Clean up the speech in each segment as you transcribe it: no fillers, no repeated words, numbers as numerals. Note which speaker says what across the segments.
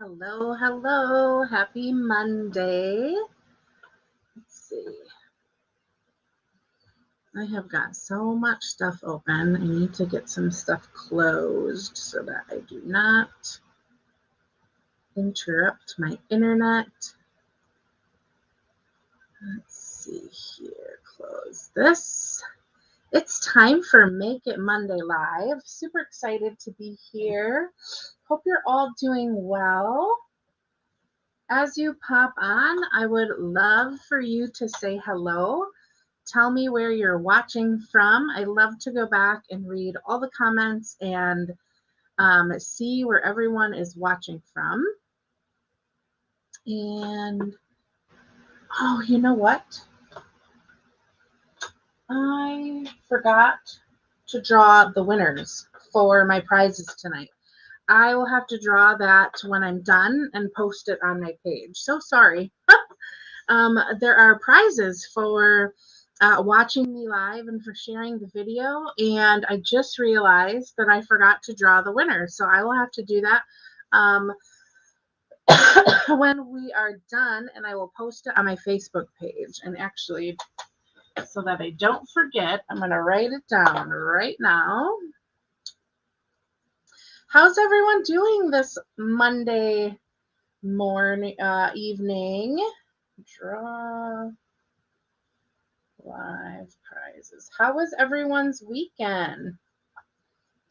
Speaker 1: Hello, hello. Happy Monday. Let's see. I have got so much stuff open. I need to get some stuff closed so that I do not interrupt my internet. Let's see here. Close this. It's time for Make It Monday Live. Super excited to be here. Hope you're all doing well. As you pop on, I would love for you to say hello. Tell me where you're watching from. I love to go back and read all the comments and see where everyone is watching from. And, oh, you know what? I forgot to draw the winners for my prizes tonight. I will have to draw that when I'm done and post it on my page. So sorry. There are prizes for watching me live and for sharing the video, and I just realized that I forgot to draw the winner, so I will have to do that when we are done, and I will post it on my Facebook page. And actually, so that I don't forget, I'm going to write it down right now. How's everyone doing this Monday morning, evening? Draw live prizes. How was everyone's weekend?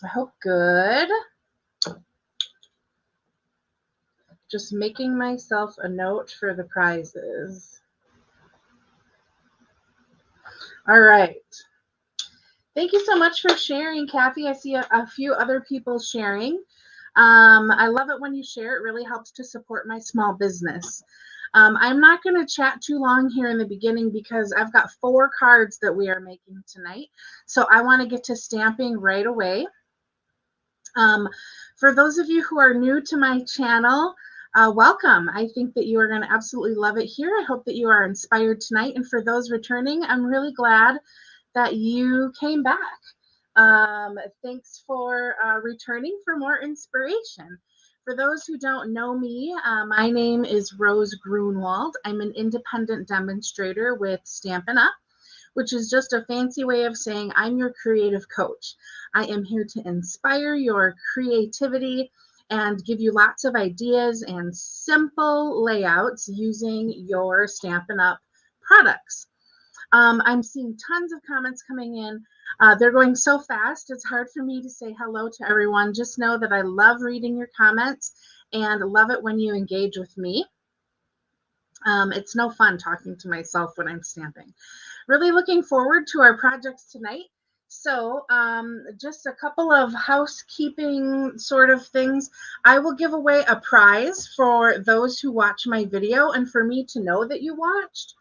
Speaker 1: I hope good. Just making myself a note for the prizes. All right. Thank you so much for sharing, Kathy. I see a few other people sharing. I love it when you share. It really helps to support my small business. I'm not going to chat too long here in the beginning because I've got 4 cards that we are making tonight. So I want to get to stamping right away. For those of you who are new to my channel, welcome. I think that you are going to absolutely love it here. I hope that you are inspired tonight. And for those returning, I'm really glad that you came back. Thanks for returning for more inspiration. For those who don't know me, my name is Rose Grunwald. I'm an independent demonstrator with Stampin' Up!, which is just a fancy way of saying I'm your creative coach. I am here to inspire your creativity and give you lots of ideas and simple layouts using your Stampin' Up! Products. I'm seeing tons of comments coming in. They're going so fast, it's hard for me to say hello to everyone. Just know that I love reading your comments and love it when you engage with me. It's no fun talking to myself when I'm stamping. Really looking forward to our projects tonight. So just a couple of housekeeping sort of things. I will give away a prize for those who watch my video, and for me to know that you watched,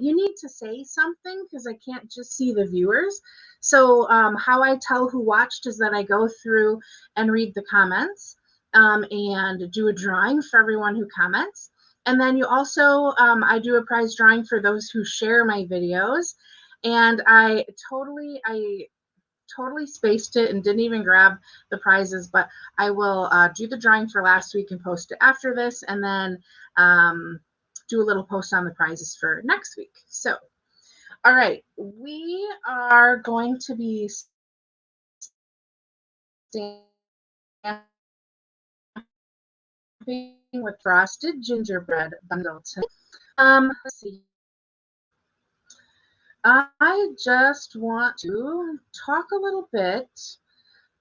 Speaker 1: you need to say something because I can't just see the viewers. So how I tell who watched is that I go through and read the comments and do a drawing for everyone who comments. And then you also, I do a prize drawing for those who share my videos. And I totally spaced it and didn't even grab the prizes, but I will do the drawing for last week and post it after this, and then do a little post on the prizes for next week. So, all right, we are going to be stamping with Frosted Gingerbread bundle tonight. Let's see. I just want to talk a little bit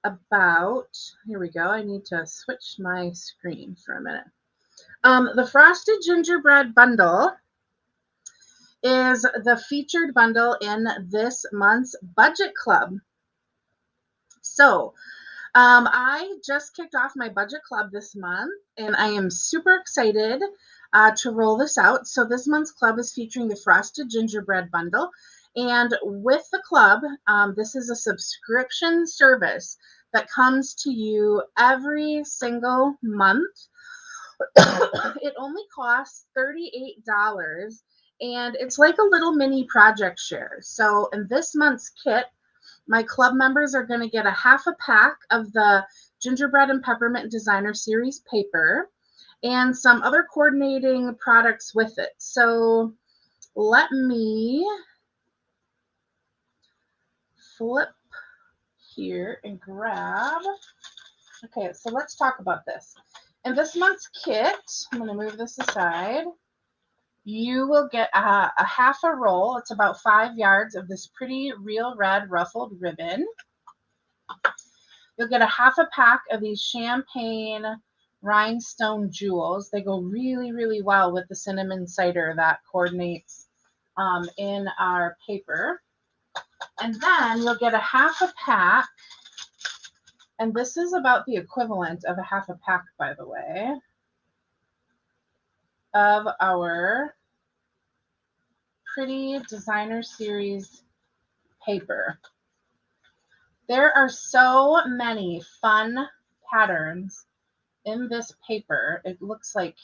Speaker 1: about, here we go, I need to switch my screen for a minute. The Frosted Gingerbread bundle is the featured bundle in this month's budget club. So I just kicked off my budget club this month, and I am super excited to roll this out. So this month's club is featuring the Frosted Gingerbread bundle. And with the club, this is a subscription service that comes to you every single month. It only costs $38, and it's like a little mini project share. So in this month's kit, my club members are going to get a half a pack of the Gingerbread and Peppermint Designer Series paper. and some other coordinating products with it. So let me flip here and grab. Okay, so let's talk about this. In this month's kit, I'm going to move this aside. You will get a half a roll. It's about 5 yards of this pretty real red ruffled ribbon. You'll get a half a pack of these champagne rhinestone jewels. They go really, really well with the cinnamon cider that coordinates in our paper. And then you'll get a half a pack, and this is about the equivalent of a half a pack, by the way, of our pretty designer series paper. There are so many fun patterns in this paper. It looks like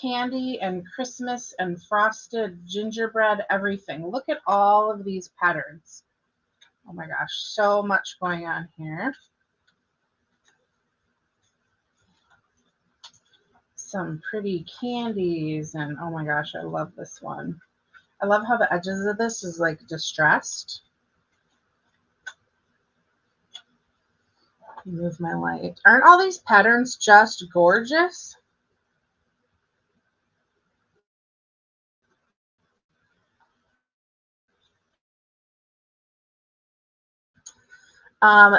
Speaker 1: candy and Christmas and frosted gingerbread, everything. Look at all of these patterns. Oh my gosh, so much going on here. Some pretty candies, and oh my gosh, I love this one. I love how the edges of this is like distressed. Move my light. Aren't all these patterns just gorgeous?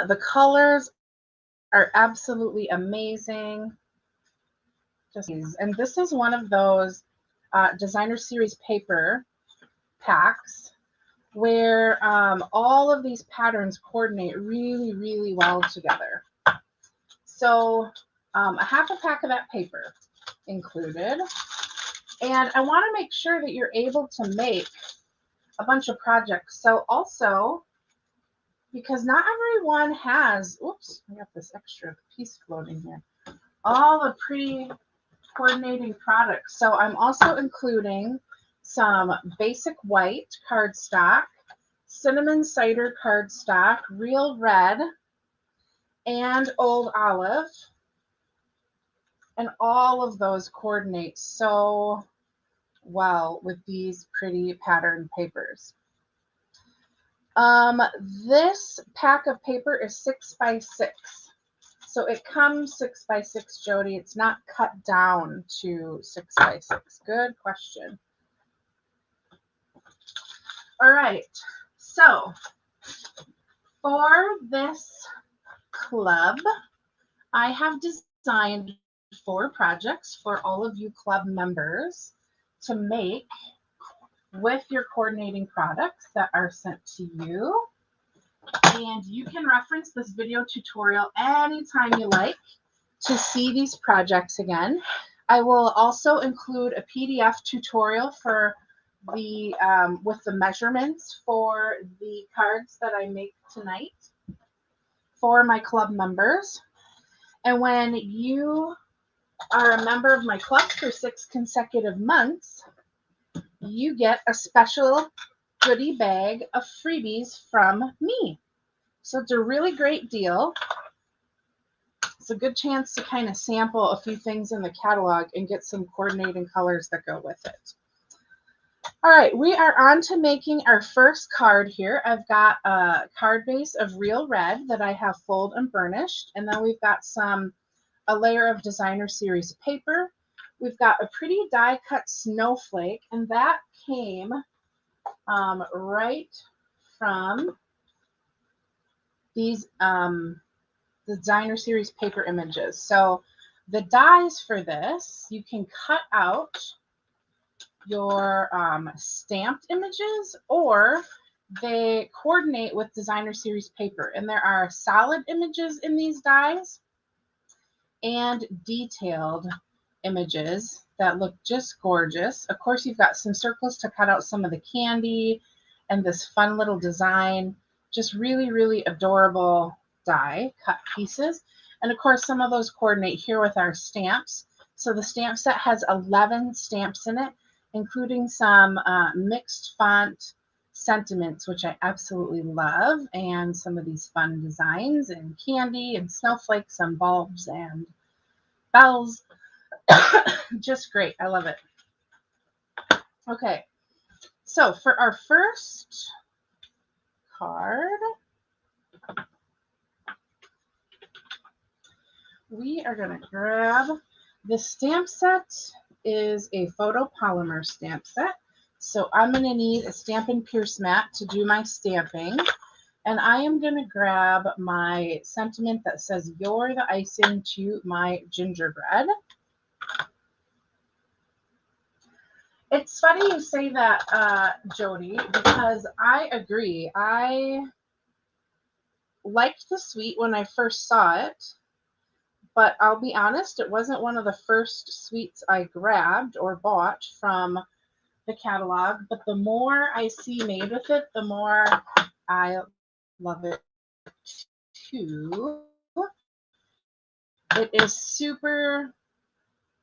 Speaker 1: The colors are absolutely amazing. And this is one of those designer series paper packs where all of these patterns coordinate really, really well together. So a half a pack of that paper included. And I want to make sure that you're able to make a bunch of projects. So also, because not everyone has, oops, I got this extra piece floating here, all the pre-coordinating products. So I'm also including some basic white cardstock, cinnamon cider cardstock, real red, and old olive. And all of those coordinate so well with these pretty pattern papers. This pack of paper is 6 by 6. So it comes 6 by 6, Jody. It's not cut down to 6 by 6. Good question. All right. So for this club, I have designed 4 projects for all of you club members to make with your coordinating products that are sent to you. And you can reference this video tutorial anytime you like to see these projects again. I will also include a PDF tutorial for the with the measurements for the cards that I make tonight for my club members. And when you are a member of my club for 6 consecutive months, you get a special goodie bag of freebies from me. So it's a really great deal. It's a good chance to kind of sample a few things in the catalog and get some coordinating colors that go with it. All right, we are on to making our first card here. I've got a card base of real red that I have fold and burnished, and then we've got a layer of designer series paper. We've got a pretty die cut snowflake, and that came right from these designer series paper images. So the dies for this, you can cut out your stamped images, or they coordinate with designer series paper. And there are solid images in these dies and detailed images that look just gorgeous. Of course, you've got some circles to cut out some of the candy and this fun little design. Just really, really adorable die cut pieces. And of course, some of those coordinate here with our stamps. So the stamp set has 11 stamps in it, including some mixed font sentiments, which I absolutely love, and some of these fun designs and candy and snowflakes and bulbs and bells. Just great. I love it. Okay, so for our first card, we are going to grab the stamp set. Is a photopolymer stamp set. So I'm going to need a Stampin' Pierce mat to do my stamping. And I am going to grab my sentiment that says, "You're the icing to my gingerbread." It's funny you say that, Jody, because I agree. I liked the sweet when I first saw it, but I'll be honest, it wasn't one of the first sweets I grabbed or bought from the catalog. But the more I see made with it, the more I love it too. It is super,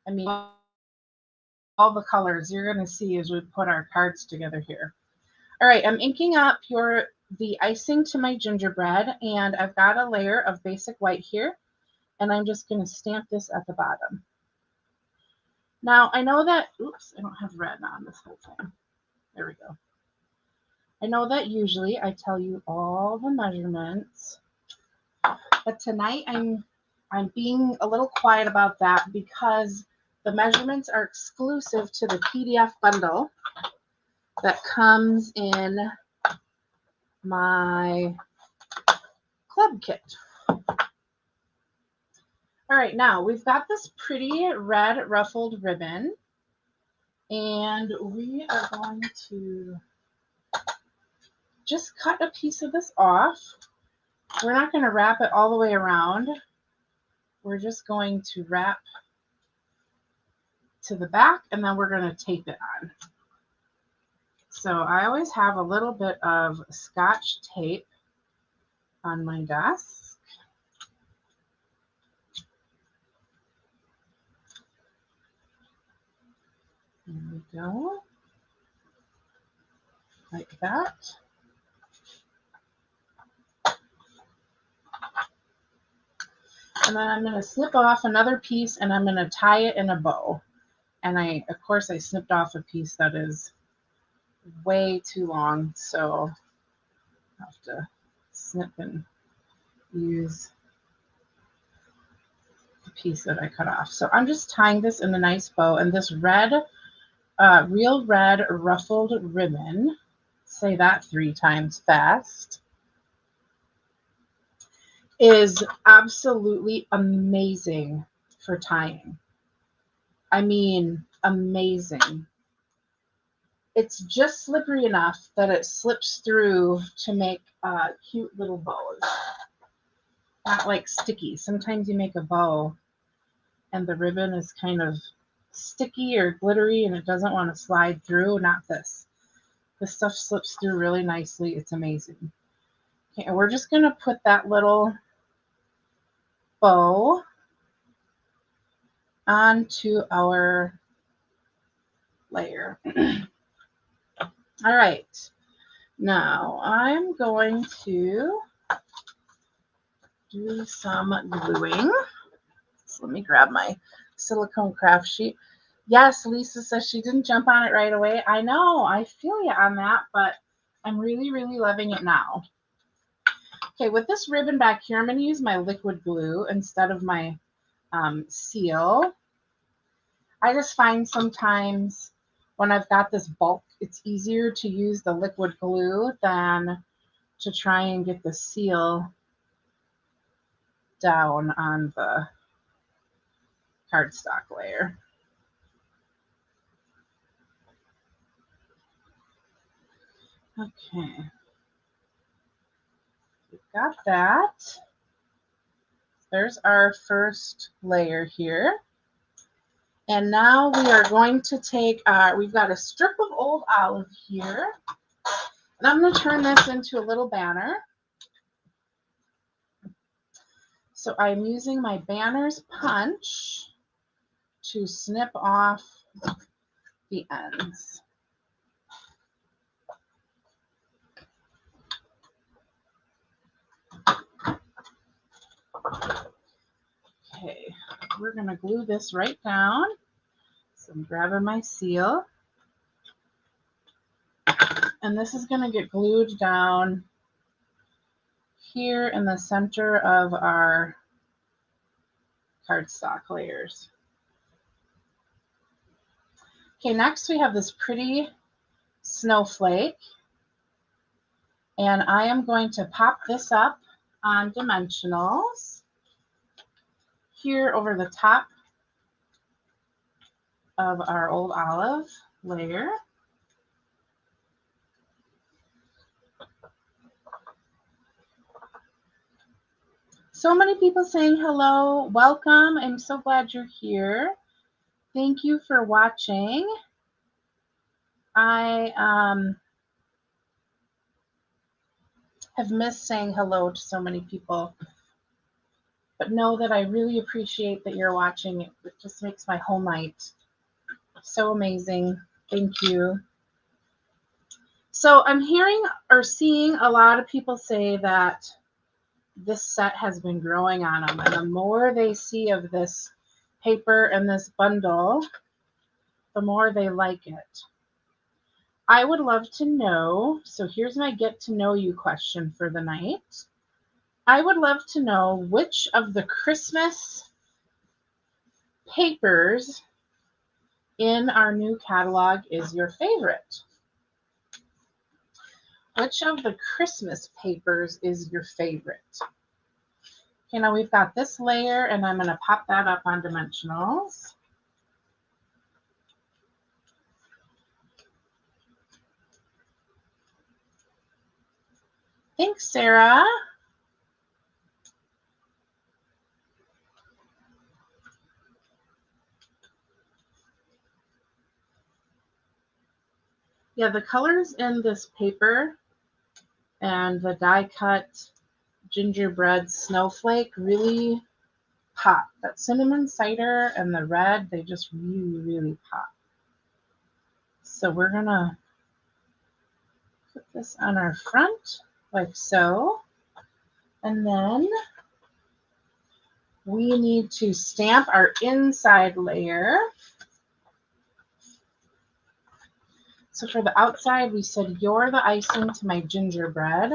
Speaker 1: I mean, all the colors you're going to see as we put our cards together here. All right, I'm inking up the icing to my gingerbread, and I've got a layer of basic white here, and I'm just going to stamp this at the bottom. Now, I know that, oops, I don't have red on this whole thing. There we go. I know that usually I tell you all the measurements, but tonight I'm being a little quiet about that because the measurements are exclusive to the PDF bundle that comes in my club kit. All right, now we've got this pretty red ruffled ribbon, and we are going to just cut a piece of this off. We're not going to wrap it all the way around. We're just going to wrap to the back, and then we're going to tape it on. So I always have a little bit of Scotch tape on my desk. There we go. Like that. And then I'm going to snip off another piece, and I'm going to tie it in a bow. And of course, I snipped off a piece that is way too long, so I have to snip and use the piece that I cut off. So I'm just tying this in a nice bow, and this red, real red ruffled ribbon, say that 3 times fast, is absolutely amazing for tying. I mean, amazing. It's just slippery enough that it slips through to make cute little bows. Not like sticky. Sometimes you make a bow and the ribbon is kind of sticky or glittery and it doesn't want to slide through. Not this. This stuff slips through really nicely. It's amazing. Okay, and we're just going to put that little bow onto our layer. All right. Now I'm going to do some gluing. So let me grab my silicone craft sheet. Yes, Lisa says she didn't jump on it right away. I know, I feel you on that, but I'm really, really loving it now. Okay, with this ribbon back here, I'm going to use my liquid glue instead of my seal. I just find sometimes when I've got this bulk, it's easier to use the liquid glue than to try and get the seal down on the cardstock layer. Okay, we've got that. There's our first layer here. And now we are going to take, we've got a strip of old olive here. And I'm going to turn this into a little banner. So I'm using my banner's punch to snip off the ends. Okay. we're going to glue this right down. So I'm grabbing my seal. And this is going to get glued down here in the center of our cardstock layers. Okay, next we have this pretty snowflake. And I am going to pop this up on dimensionals here over the top of our old olive layer. So many people saying hello, welcome. I'm so glad you're here. Thank you for watching. I have missed saying hello to so many people, but know that I really appreciate that you're watching. It just makes my whole night so amazing. Thank you. So I'm hearing or seeing a lot of people say that this set has been growing on them, and the more they see of this paper and this bundle, the more they like it. I would love to know, so here's my get to know you question for the night. I would love to know which of the Christmas papers in our new catalog is your favorite. Which of the Christmas papers is your favorite? Okay, now we've got this layer, and I'm going to pop that up on dimensionals. Thanks, Sarah. Yeah, the colors in this paper and the die cut gingerbread snowflake really pop. That cinnamon cider and the red, they just really, really pop. So we're gonna put this on our front like so. And then we need to stamp our inside layer. So for the outside, we said, you're the icing to my gingerbread.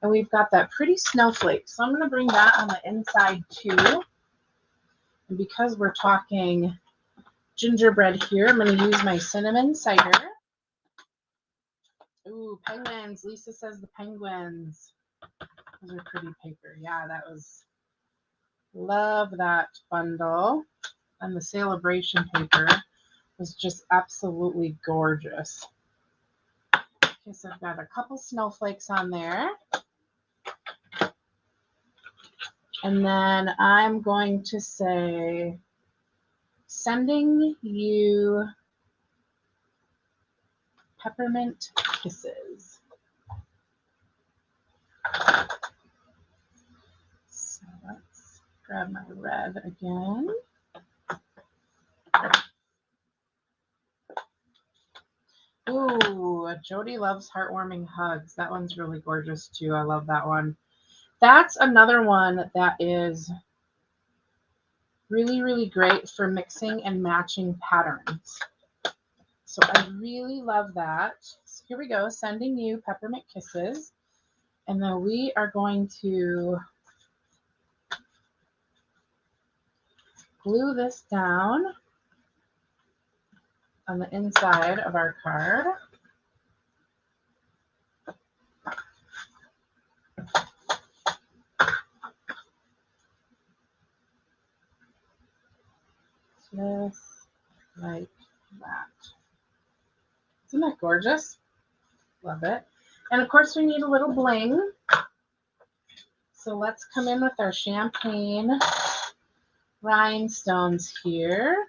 Speaker 1: And we've got that pretty snowflake. So I'm going to bring that on the inside too. And because we're talking gingerbread here, I'm going to use my cinnamon cider. Ooh, penguins. Lisa says the penguins. Those are pretty paper. Yeah, that was, love that bundle. And the celebration paper was just absolutely gorgeous. Okay, so I've got a couple snowflakes on there. And then I'm going to say, sending you peppermint kisses. So let's grab my red again. Ooh, Jody loves heartwarming hugs. That one's really gorgeous too. I love that one. That's another one that is really, really great for mixing and matching patterns. So I really love that. So here we go, sending you peppermint kisses. And then we are going to glue this down on the inside of our card. Just like that. Isn't that gorgeous? Love it. And of course we need a little bling. So let's come in with our champagne rhinestones here.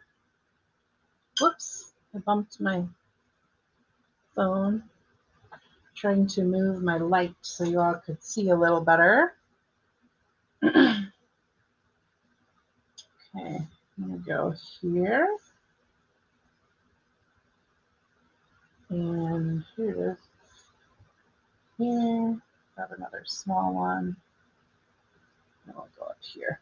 Speaker 1: Whoops, I bumped my phone. Trying to move my light so you all could see a little better. Okay, I'm gonna go here. And here it is. Here, grab another small one. And we'll go up here.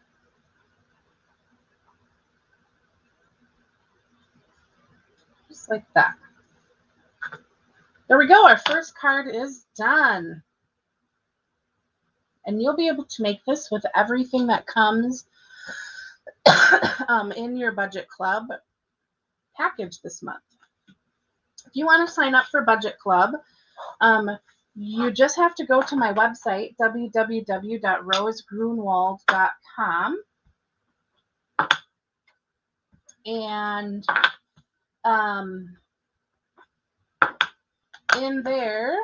Speaker 1: just like that. There we go. Our first card is done. And you'll be able to make this with everything that comes in your Budget Club package this month. If you want to sign up for Budget Club, you just have to go to my website, www.rosegrunwald.com. And in there,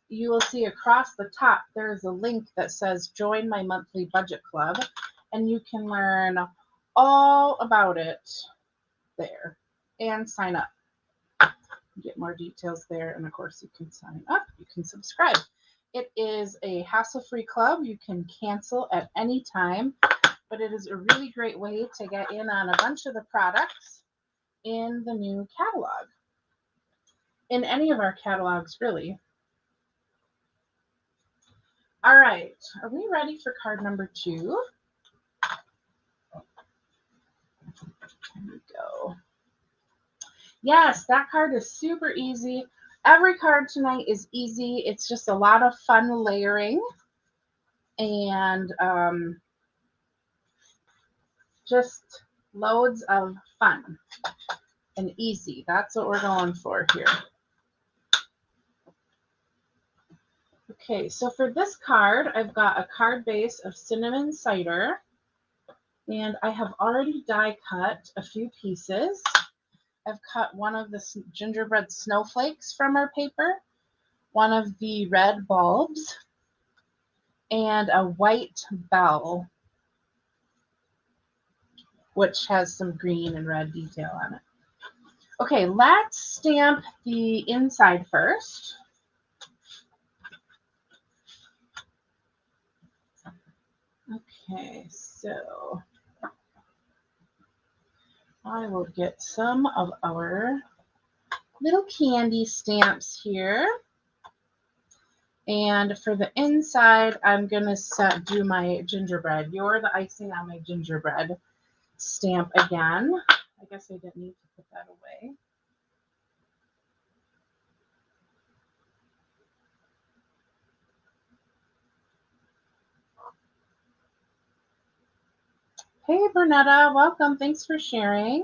Speaker 1: you will see across the top, there's a link that says Join My Monthly Budget Club, and you can learn all about it there and sign up. Get more details there, and of course you can sign up, you can subscribe. It is a hassle-free club. You can cancel at any time, but it is a really great way to get in on a bunch of the products in the new catalog. In any of our catalogs, really. All right, are we ready for card number 2? Here we go. Yes, that card is super easy. Every card tonight is easy. It's just a lot of fun layering and just loads of fun and easy. That's what we're going for here. Okay, so for this card, I've got a card base of cinnamon cider, and I have already die cut a few pieces. I've cut one of the gingerbread snowflakes from our paper, one of the red bulbs, and a white bell, which has some green and red detail on it. Okay, let's stamp the inside first. Okay, so I will get some of our little candy stamps here. And for the inside, I'm going to do my gingerbread. You're the icing on my gingerbread stamp again. I guess I didn't need to put that away. Hey, Bernetta, welcome. Thanks for sharing.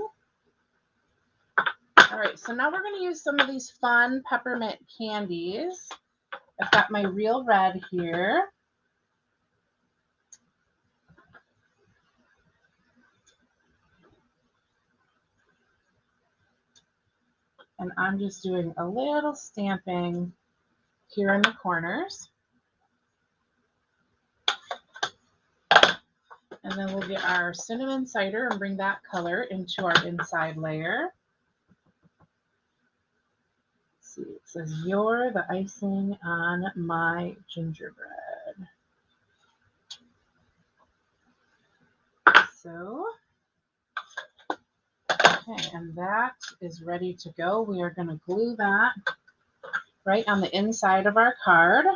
Speaker 1: All right, so now we're going to use some of these fun peppermint candies. I've got my real red here. And I'm just doing a little stamping here in the corners. And then we'll get our cinnamon cider and bring that color into our inside layer. Let's see, it says, "You're the icing on my gingerbread." So, okay, and that is ready to go. We are going to glue that right on the inside of our card.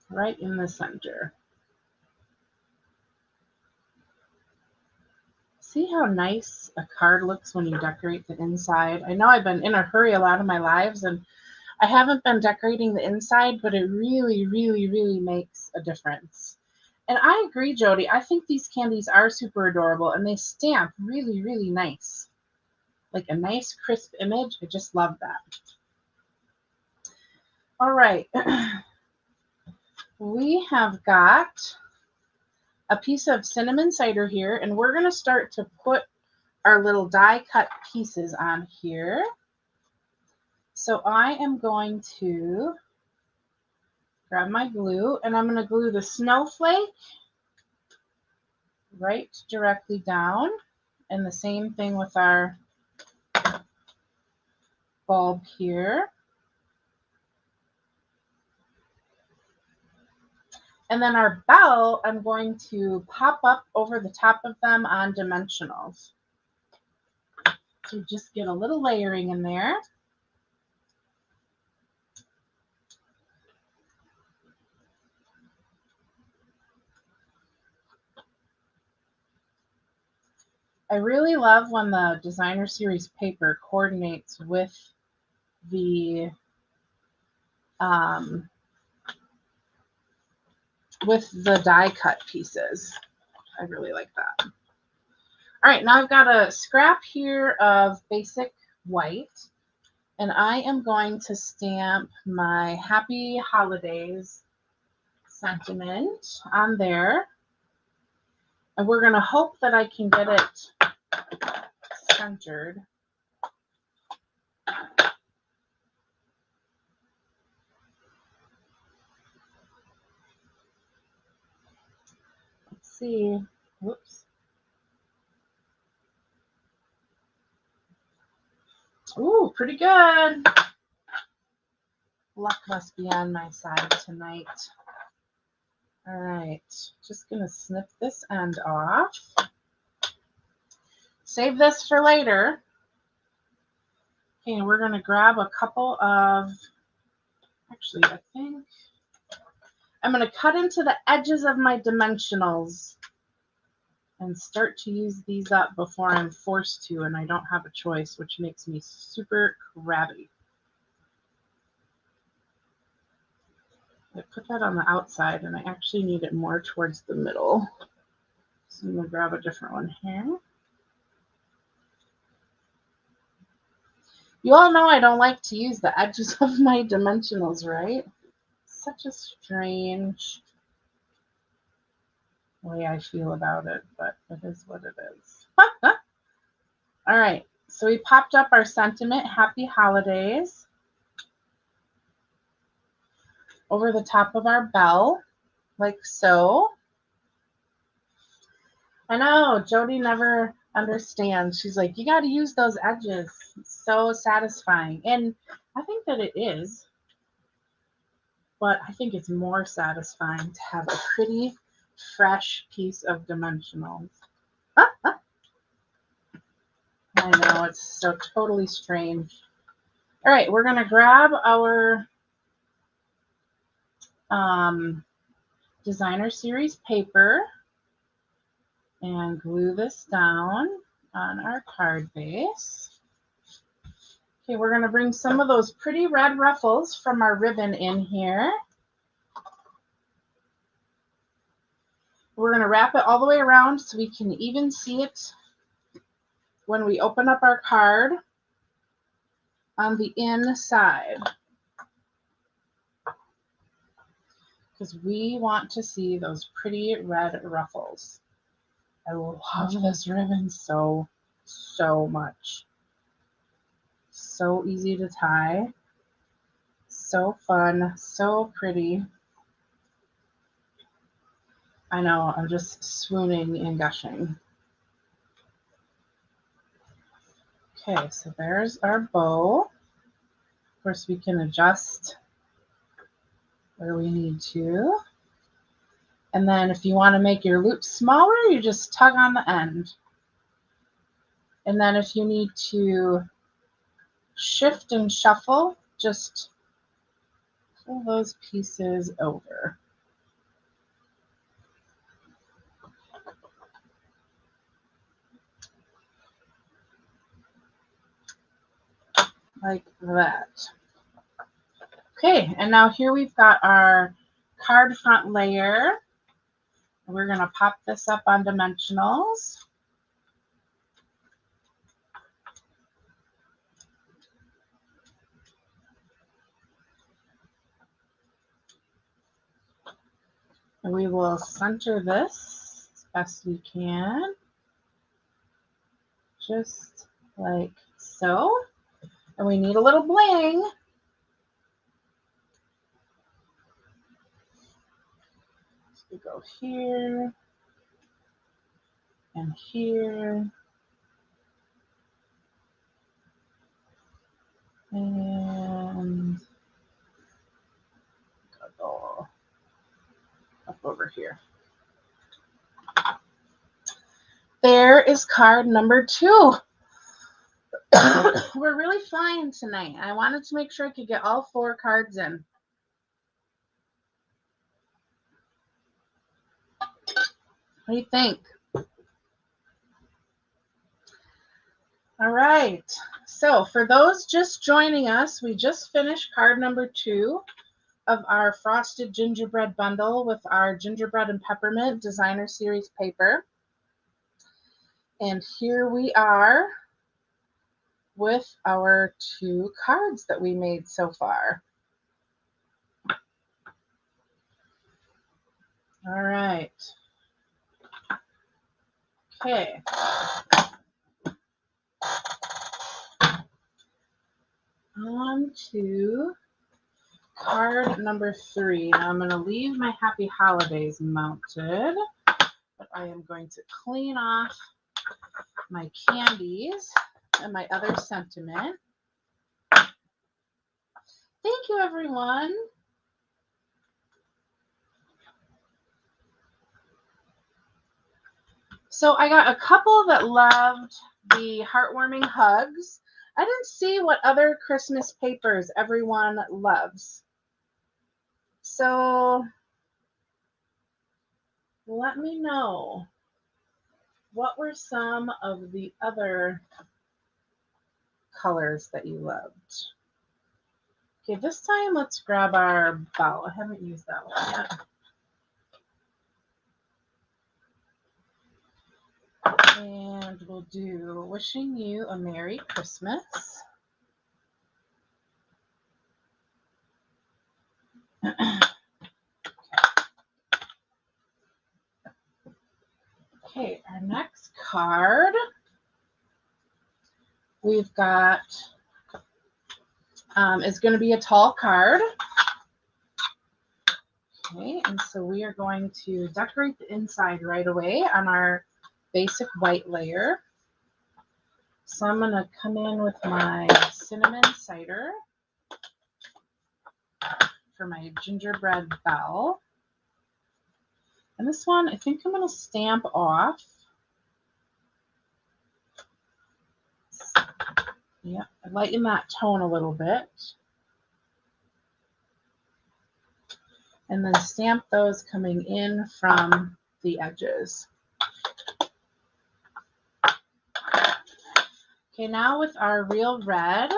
Speaker 1: Right in the center. See how nice a card looks when you decorate the inside? I know I've been in a hurry a lot of my lives and I haven't been decorating the inside, but it really, really, really makes a difference. And I agree, Jody. I think these candies are super adorable and they stamp really, really nice. Like a nice crisp image. I just love that. All right. We have got a piece of cinnamon cider here, and we're going to start to put our little die cut pieces on here. So I am going to grab my glue, and I'm going to glue the snowflake right directly down, and the same thing with our bulb here. And then our bell, I'm going to pop up over the top of them on dimensionals. So just get a little layering in there. I really love when the designer series paper coordinates with the die cut pieces. I really like that. All right, now I've got a scrap here of basic white, and I am going to stamp my Happy Holidays sentiment on there. And we're going to hope that I can get it centered. Let's see. Whoops. Ooh, pretty good. Luck must be on my side tonight. All right, just gonna snip this end off. Save this for later. Okay, we're gonna grab a couple of, actually, I think I'm gonna cut into the edges of my dimensionals and start to use these up before I'm forced to and I don't have a choice, which makes me super crabby. I put that on the outside and I actually need it more towards the middle. So I'm gonna grab a different one here. You all know I don't like to use the edges of my dimensionals, right? Such a strange way I feel about it, but it is what it is. All right, so we popped up our sentiment, Happy Holidays, over the top of our bell, like so. I know, Jody never understands. She's like, you got to use those edges. It's so satisfying. And I think that it is, but I think it's more satisfying to have a pretty, fresh piece of dimensionals. I know, it's so totally strange. All right, we're going to grab our designer series paper and glue this down on our card base. Okay, we're going to bring some of those pretty red ruffles from our ribbon in here. We're going to wrap it all the way around so we can even see it when we open up our card on the inside. Because we want to see those pretty red ruffles. I love this ribbon so much. So easy to tie. So fun. So pretty. I know, I'm just swooning and gushing. Okay, so there's our bow. Of course, we can adjust where we need to. And then if you want to make your loop smaller, you just tug on the end. And then if you need to shift and shuffle, just pull those pieces over. Like that. Okay, and now here we've got our card front layer. We're going to pop this up on dimensionals. And we will center this as best we can. Just like so. And we need a little bling. So we go here and here. And go up over here. There is card number 2. We're really flying tonight. I wanted to make sure I could get all 4 cards in. What do you think? All right, so for those just joining us, we just finished card number 2 of our Frosted Gingerbread bundle with our Gingerbread and Peppermint Designer Series paper. And here we are with our 2 cards that we made so far. All right. Okay. On to card number 3. Now I'm going to leave my Happy Holidays mounted, but I am going to clean off my candies and my other sentiment. Thank you, everyone. So I got a couple that loved the heartwarming hugs. I didn't see what other Christmas papers everyone loves. So let me know, what were some of the other colors that you loved? Okay, this time let's grab our bell. I haven't used that one yet. And we'll do Wishing You a Merry Christmas. Okay, our next card, we've got, is going to be a tall card. Okay, and so we are going to decorate the inside right away on our basic white layer. So I'm going to come in with my cinnamon cider for my gingerbread bell. And this one, I think I'm going to stamp off. Yeah, lighten that tone a little bit. And then stamp those coming in from the edges. Okay, now with our real red,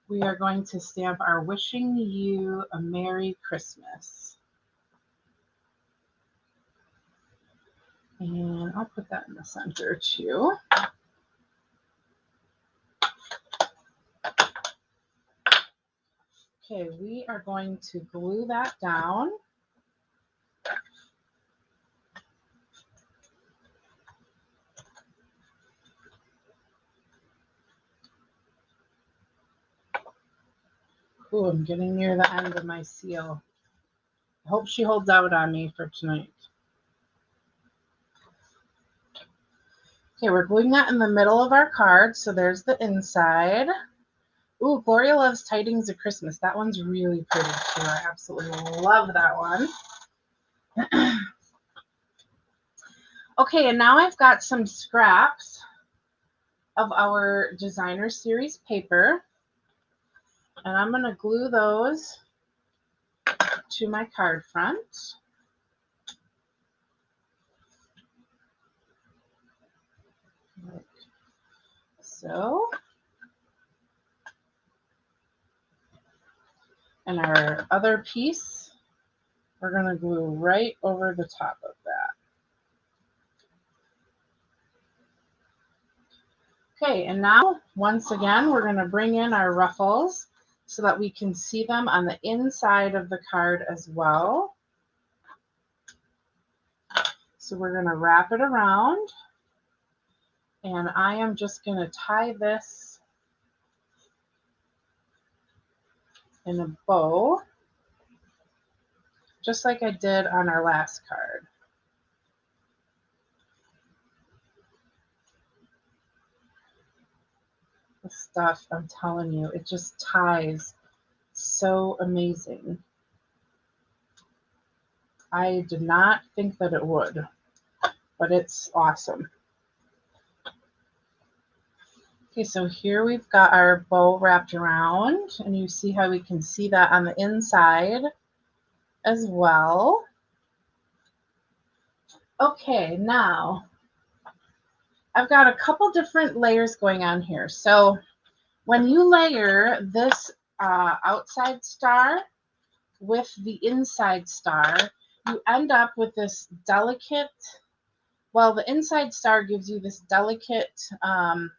Speaker 1: we are going to stamp our Wishing You a Merry Christmas. And I'll put that in the center too. Okay, we are going to glue that down. Ooh, I'm getting near the end of my seal. I hope she holds out on me for tonight. Okay, we're gluing that in the middle of our card, so there's the inside. Ooh, Gloria Loves Tidings of Christmas. That one's really pretty too. I absolutely love that one. Okay, and now I've got some scraps of our Designer Series paper, and I'm going to glue those to my card front. Like so. And our other piece, we're going to glue right over the top of that. Okay, and now, once again, we're going to bring in our ruffles so that we can see them on the inside of the card as well. So we're going to wrap it around, and I am just going to tie this in a bow, just like I did on our last card. This stuff, I'm telling you, it just ties so amazing. I did not think that it would, but it's awesome. Okay, so here we've got our bow wrapped around, and you see how we can see that on the inside as well. Okay, now I've got a couple different layers going on here. So when you layer this outside star with the inside star, you end up with this delicate, well, the inside star gives you this delicate kind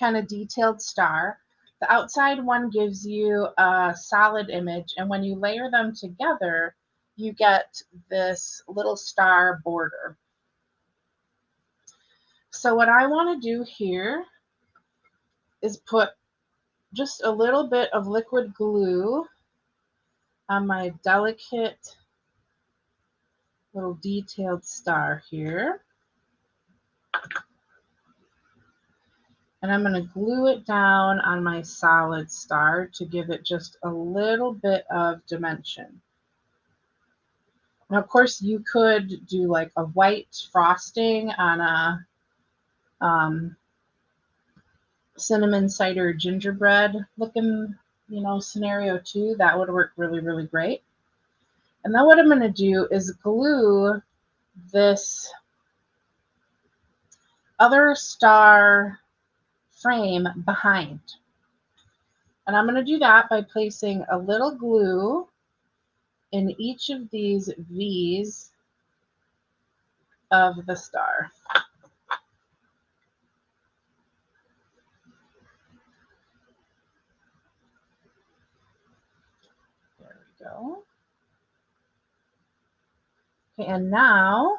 Speaker 1: of detailed star. The outside one gives you a solid image, and when you layer them together, you get this little star border. So what I want to do here is put just a little bit of liquid glue on my delicate little detailed star here. And I'm going to glue it down on my solid star to give it just a little bit of dimension. Now, of course, you could do like a white frosting on a cinnamon cider gingerbread looking, scenario too. That would work really, really great. And then what I'm going to do is glue this other star frame behind. And I'm going to do that by placing a little glue in each of these V's of the star. There we go. Okay, and now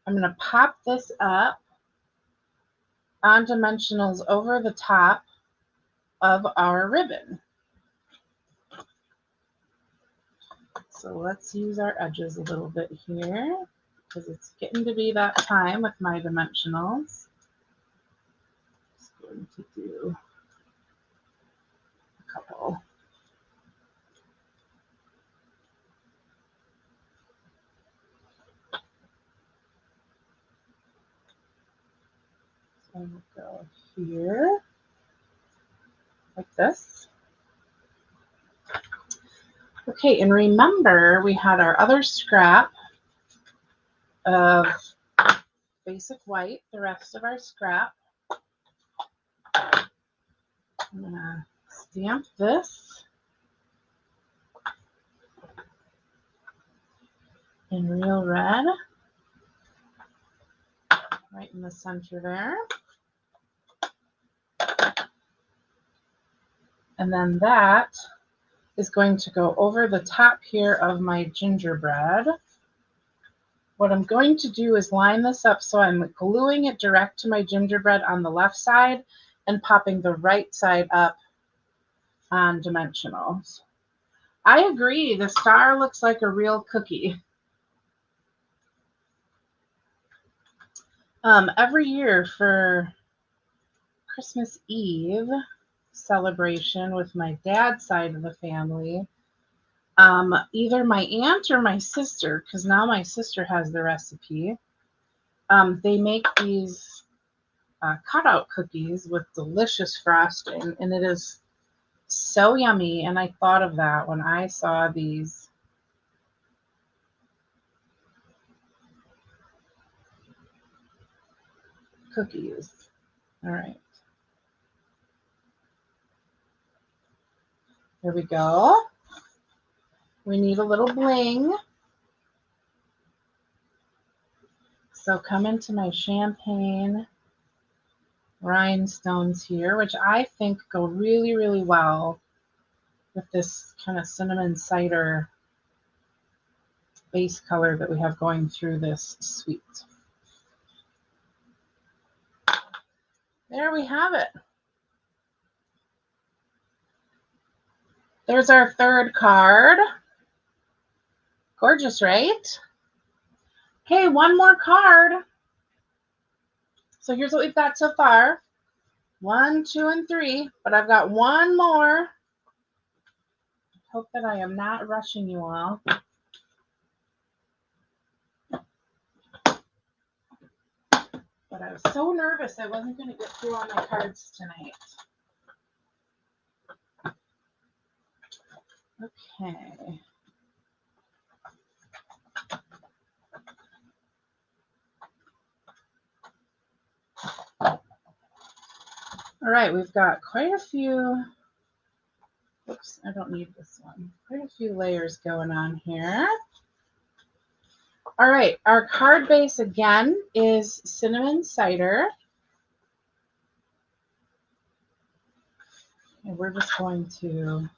Speaker 1: I'm going to pop this up on dimensionals over the top of our ribbon. So let's use our edges a little bit here because it's getting to be that time with my dimensionals. Just going to do a couple. So we'll go here like this. Okay, and remember we had our other scrap of basic white, the rest of our scrap. I'm going to stamp this in real red right in the center there. And then that is going to go over the top here of my gingerbread. What I'm going to do is line this up so I'm gluing it direct to my gingerbread on the left side and popping the right side up on dimensionals. I agree, the star looks like a real cookie. Every year for Christmas Eve celebration with my dad's side of the family, either my aunt or my sister, because now my sister has the recipe, they make these cutout cookies with delicious frosting, and it is so yummy. And I thought of that when I saw these cookies. All right, there we go. We need a little bling. So come into my champagne rhinestones here, which I think go really, really well with this kind of cinnamon cider base color that we have going through this sweet. There we have it. There's our third card. Gorgeous, right? Okay, one more card. So here's what we've got so far. 1, 2, and 3, but I've got one more. Hope that I am not rushing you all. But I was so nervous I wasn't going to get through all my cards tonight. Okay. All right, we've got quite a few, oops, I don't need this one. Quite a few layers going on here. All right, our card base again is cinnamon cider. And we're just going to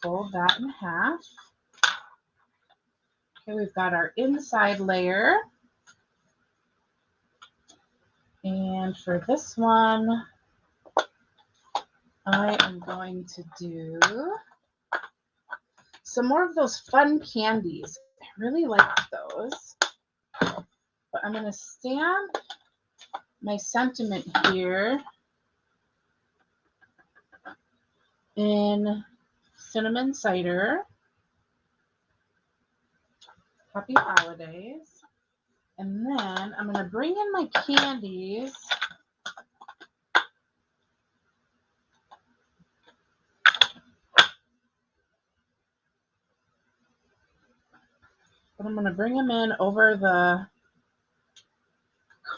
Speaker 1: fold that in half. Okay, we've got our inside layer. And for this one, I am going to do some more of those fun candies. I really like those. But I'm going to stamp my sentiment here in cinnamon cider. Happy holidays. And then I'm going to bring in my candies. But I'm going to bring them in over the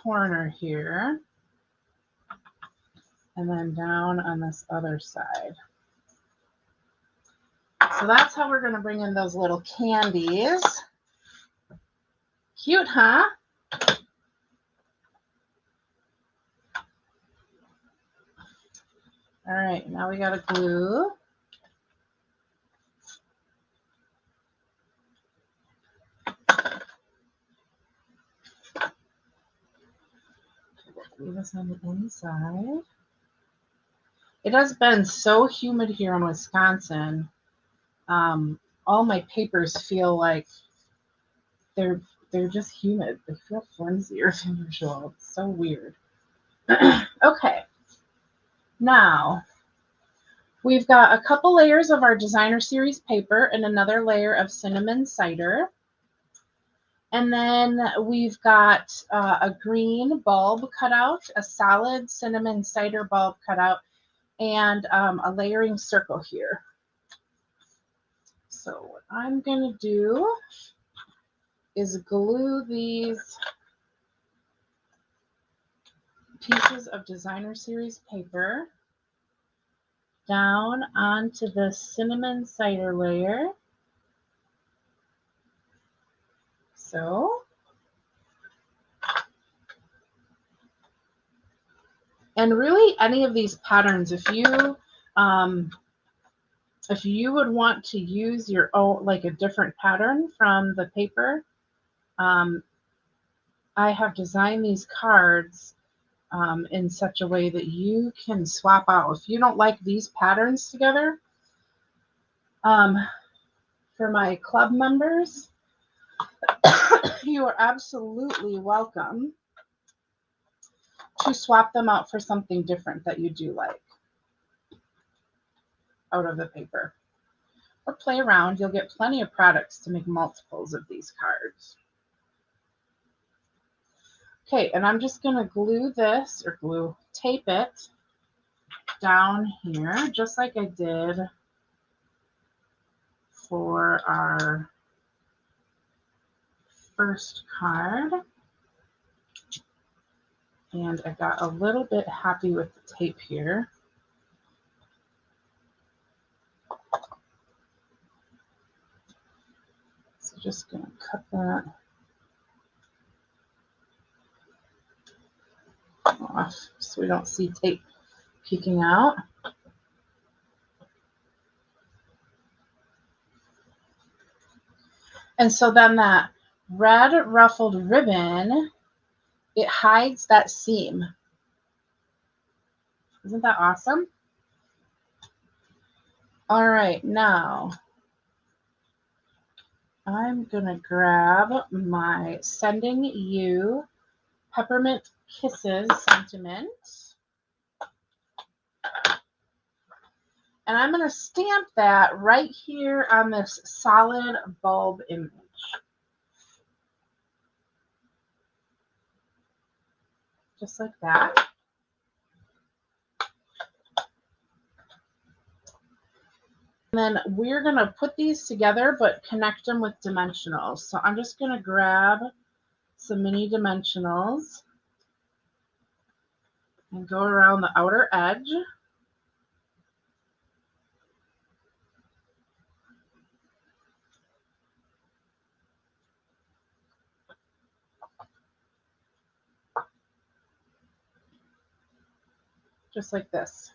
Speaker 1: corner here. And then down on this other side. So that's how we're going to bring in those little candies. Cute, huh? All right, now we got to glue. Glue this on the inside. It has been so humid here in Wisconsin. All my papers feel like they're just humid. They feel flimsier than usual. It's so weird. Okay. Now, we've got a couple layers of our designer series paper and another layer of cinnamon cider. And then we've got a green bulb cutout, a solid cinnamon cider bulb cutout, and a layering circle here. So what I'm going to do is glue these pieces of designer series paper down onto the cinnamon cider layer. So, and really any of these patterns, if you would want to use your own, like a different pattern from the paper, I have designed these cards in such a way that you can swap out. If you don't like these patterns together, for my club members, you are absolutely welcome to swap them out for something different that you do like out of the paper. Or play around. You'll get plenty of products to make multiples of these cards. Okay, and I'm just going to glue this, or tape it down here, just like I did for our first card. And I got a little bit happy with the tape here. So just going to cut that off so we don't see tape peeking out. And so then that red ruffled ribbon, it hides that seam. Isn't that awesome? All right, now I'm going to grab my Sending You Peppermint Kisses sentiment. And I'm going to stamp that right here on this solid bulb image. Just like that. And then we're going to put these together, but connect them with dimensionals. So I'm just going to grab some mini dimensionals. and go around the outer edge. Just like this.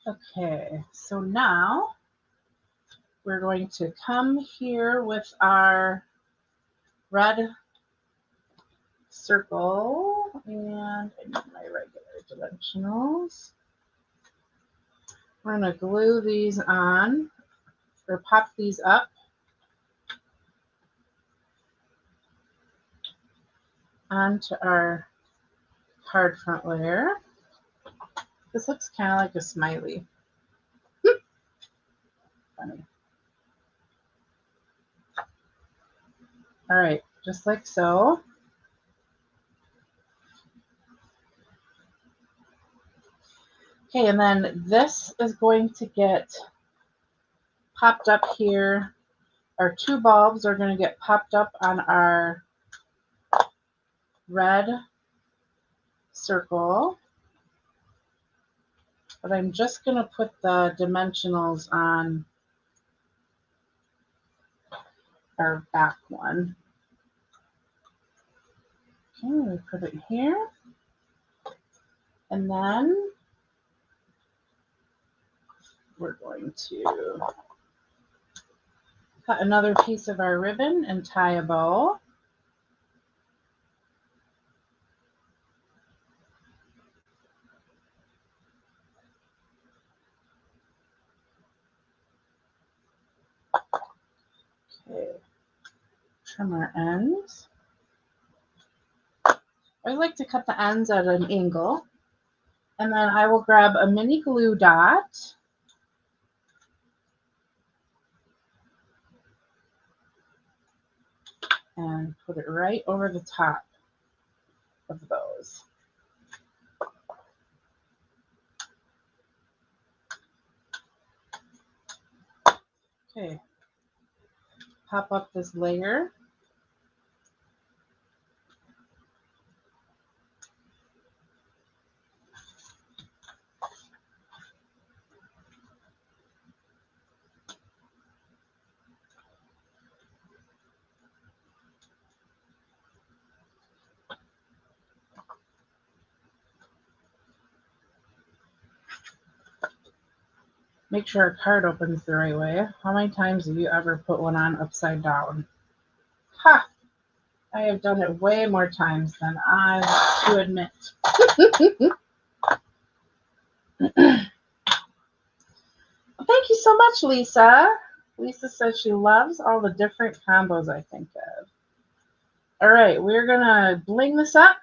Speaker 1: Okay, so now we're going to come here with our red circle, and I need my regular dimensionals. We're going to glue these on, or pop these up onto our card front layer. This looks kind of like a smiley. Funny. All right, just like so. Okay, and then this is going to get popped up here. Our two bulbs are going to get popped up on our red circle. But I'm just going to put the dimensionals on our back one. Okay, we put it here. And then we're going to cut another piece of our ribbon and tie a bow. Okay, trim our ends. I like to cut the ends at an angle. And then I will grab a mini glue dot and put it right over the top of those. Okay, pop up this layer. Make sure our card opens the right way. How many times have you ever put one on upside down? Ha! I have done it way more times than I want to admit. Thank you so much, Lisa. Lisa says she loves all the different combos I think of. All right, we're going to bling this up.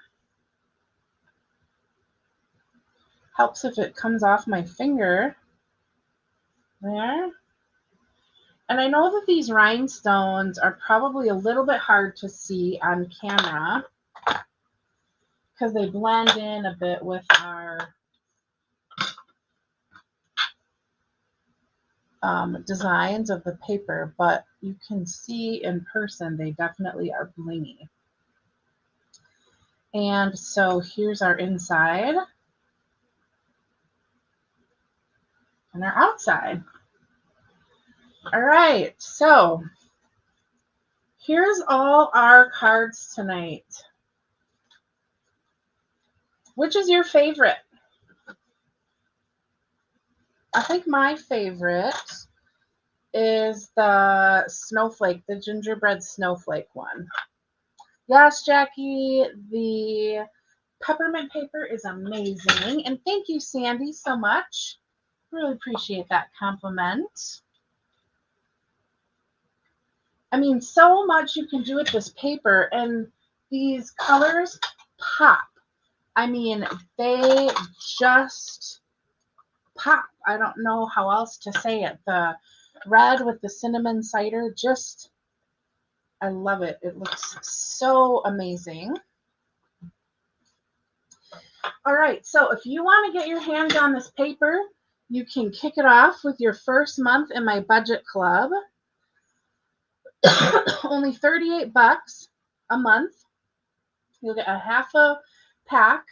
Speaker 1: Helps if it comes off my finger. There. And I know that these rhinestones are probably a little bit hard to see on camera because they blend in a bit with our designs of the paper, but you can see in person they definitely are blingy. And so here's our inside and our outside. All right, so here's all our cards tonight. Which is your favorite? I think my favorite is the snowflake, the gingerbread snowflake one. Yes, Jackie, the peppermint paper is amazing. And thank you, Sandy, so much. Really appreciate that compliment. I mean, so much you can do with this paper, and these colors pop. I mean, they just pop. I don't know how else to say it. The red with the cinnamon cider, just, I love it. It looks so amazing. All right, so if you want to get your hands on this paper, you can kick it off with your first month in my budget club. Only $38 a month. You'll get a half a pack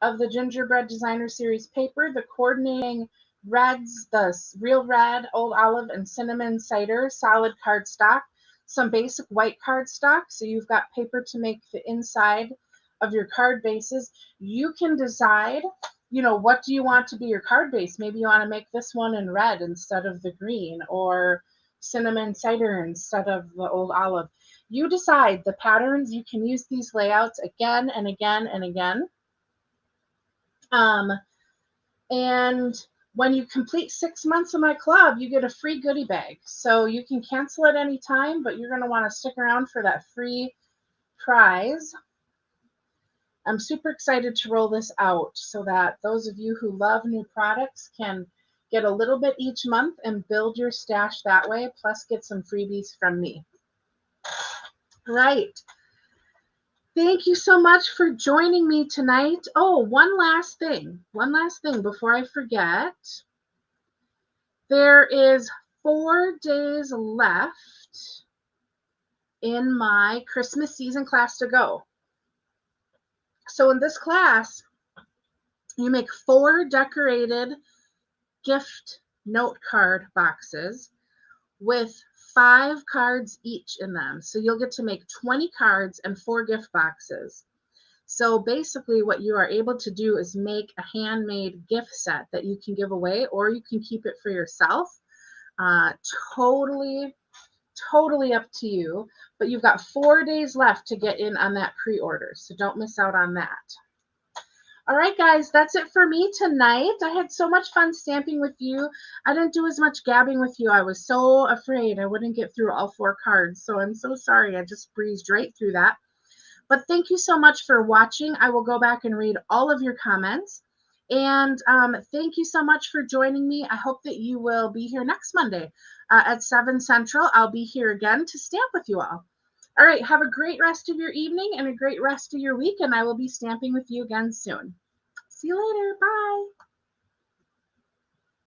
Speaker 1: of the Gingerbread Designer Series paper, the coordinating reds, the real red, old olive, and cinnamon cider, solid cardstock, some basic white cardstock, so you've got paper to make the inside of your card bases. You can decide, what do you want to be your card base? Maybe you want to make this one in red instead of the green, or cinnamon cider instead of the old olive. You decide the patterns. You can use these layouts again and again and again. And when you complete 6 months of my club, you get a free goodie bag. So you can cancel at any time, but you're going to want to stick around for that free prize. I'm super excited to roll this out so that those of you who love new products can get a little bit each month and build your stash that way, plus get some freebies from me. Right. Thank you so much for joining me tonight. Oh, one last thing before I forget. There is 4 days left in my Christmas season class to go. So in this class, you make 4 decorated gift note card boxes with 5 cards each in them. So you'll get to make 20 cards and 4 gift boxes. So basically what you are able to do is make a handmade gift set that you can give away, or you can keep it for yourself. Totally up to you. But you've got 4 days left to get in on that pre-order. So don't miss out on that. All right, guys, that's it for me tonight. I had so much fun stamping with you. I didn't do as much gabbing with you. I was so afraid I wouldn't get through all 4 cards. So I'm so sorry. I just breezed right through that. But thank you so much for watching. I will go back and read all of your comments. And thank you so much for joining me. I hope that you will be here next Monday at 7 Central. I'll be here again to stamp with you all. All right, have a great rest of your evening and a great rest of your week, and I will be stamping with you again soon. See you later. Bye.